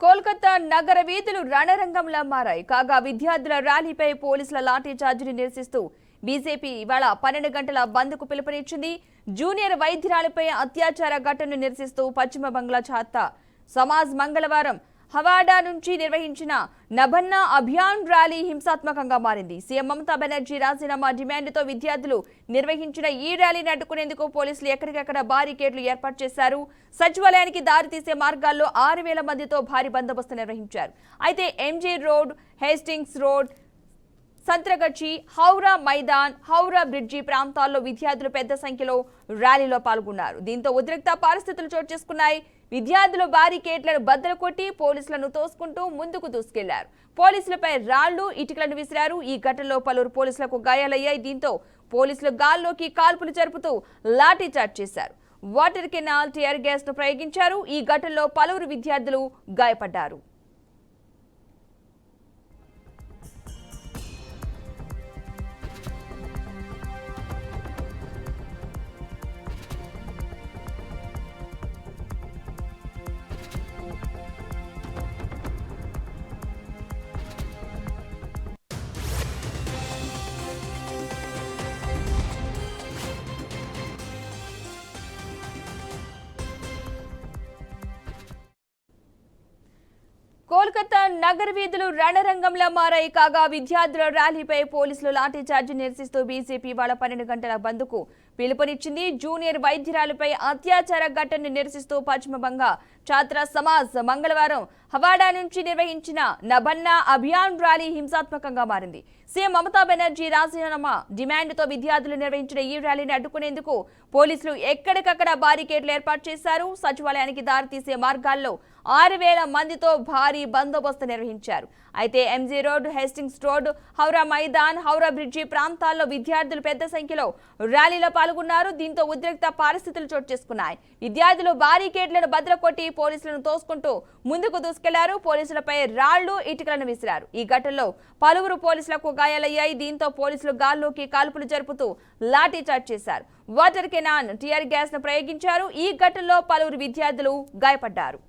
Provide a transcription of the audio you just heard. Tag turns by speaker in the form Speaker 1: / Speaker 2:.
Speaker 1: కోల్కతా నగర వీధులు రణరంగంలా మారాయి. కాగా విద్యార్థుల ర్యాలీపై పోలీసుల లాఠీ చార్జీని నిరసిస్తూ బీజేపీ ఇవాళ 12 గంటల బంద్కు పిలుపునిచ్చింది. జూనియర్ వైద్యురాలపై అత్యాచార ఘటనను నిరసిస్తూ పశ్చిమ బంగ్లా ఛాత్ర సమాజ్ మంగళవారం హవాడా నుంచి నిర్వహించిన నభన్నా అభియాన్ ర్యాలీ హింసాత్మకంగా మారింది. సీఎం మమతా బెనర్జీ రాజీనామా డిమాండ్తో విద్యార్థులు నిర్వహించిన ఈ ర్యాలీని అడ్డుకునేందుకు పోలీసులు ఎక్కడికక్కడ బారికేడ్లు ఏర్పాటు చేశారు. సచివాలయానికి దారితీసే మార్గాల్లో 6,000 మందితో భారీ బందోబస్తు నిర్వహించారు. అయితే MG road, Hastings road, Santragachi, Howrah Maidan, Howrah bridge ప్రాంతాల్లో విద్యార్థులు పెద్ద సంఖ్యలో ర్యాలీలో పాల్గొన్నారు. దీంతో ఉద్రిక్త పరిస్థితులు చోటు చేసుకున్నాయి. విద్యార్థులు బారికేడ్లను బద్దలు కొట్టి పోలీసులను తోసుకుంటూ ముందుకు దూసుకెళ్లారు. పోలీసులపై రాళ్లు, ఇటుకలను విసిరారు. ఈ ఘటనలో పలువురు పోలీసులకు గాయాలయ్యాయి. దీంతో పోలీసులు గాల్లోకి కాల్పులు జరుపుతూ లాఠీ చార్జ్ చేశారు. వాటర్ కెనాల్, టియర్ గ్యాస్ ను ప్రయోగించారు. ఈ ఘటనలో పలువురు విద్యార్థులు గాయపడ్డారు. కోల్కతా నగర వీధులు రణరంగంలా మారాయి. కాగా విద్యార్థుల ర్యాలీపై పోలీసులు లాఠీ చార్జీ నిరసిస్తూ బీజేపీ వాళ్ళ 12 గంటల బంద్కు పిలుపునిచ్చింది. జూనియర్ వైద్యురాలపై అత్యాచార ఘటనను నిరసిస్తూ పశ్చిమ బంగా ఛాత్ర సమాజ్ మంగళవారం హవాడా నుంచి నిర్వహించిన నభన్నా అభియాన్ ర్యాలీ హింసాత్మకంగా మారింది. సీఎం మమతా బెనర్జీ రాజీనామా డిమాండ్తో విద్యార్థులు నిర్వహించిన ఈ ర్యాలీని అడ్డుకునేందుకు పోలీసులు ఎక్కడికక్కడ బారికేడ్లు ఏర్పాటు చేశారు. సచివాలయానికి దారితీసే మార్గాల్లో 6,000 మందితో భారీ బందోబస్తు నిర్వహించారు. అయితే MG road, Hastings road, Howrah Maidan, Howrah bridge ప్రాంతాల్లో విద్యార్థులు పెద్ద సంఖ్యలో ర్యాలీలో పాల్గొన్నారు. దీంతో ఉద్రిక్త పరిస్థితులు చోటు చేసుకున్నాయి. విద్యార్థులు బారికేడ్లను బద్దలుకొట్టి పోలీసులను తోసుకుంటూ ముందుకు దూసుకెళ్లారు. పోలీసులపై రాళ్లు, ఇటుకలను విసిరారు. ఈ ఘటనలో పలువురు పోలీసులకు గాయాలయ్యాయి. దీంతో పోలీసులు గాల్లోకి కాల్పులు జరుపుతూ లాఠీ చార్జ్ చేశారు. వాటర్ కెనాన్, టియర్ గ్యాస్ ను ప్రయోగించారు. ఈ ఘటనలో పలువురు విద్యార్థులు గాయపడ్డారు.